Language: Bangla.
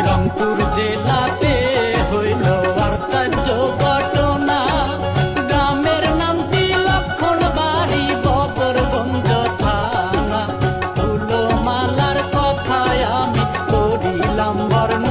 রংপুর জেলাতে হইল আশ্চর্য ঘটনা। গ্রামের নামটি লক্ষণবাড়ি, বদরগঞ্জ থানা। ফুলমালার কথায় আমি করিলাম বর্ণনা।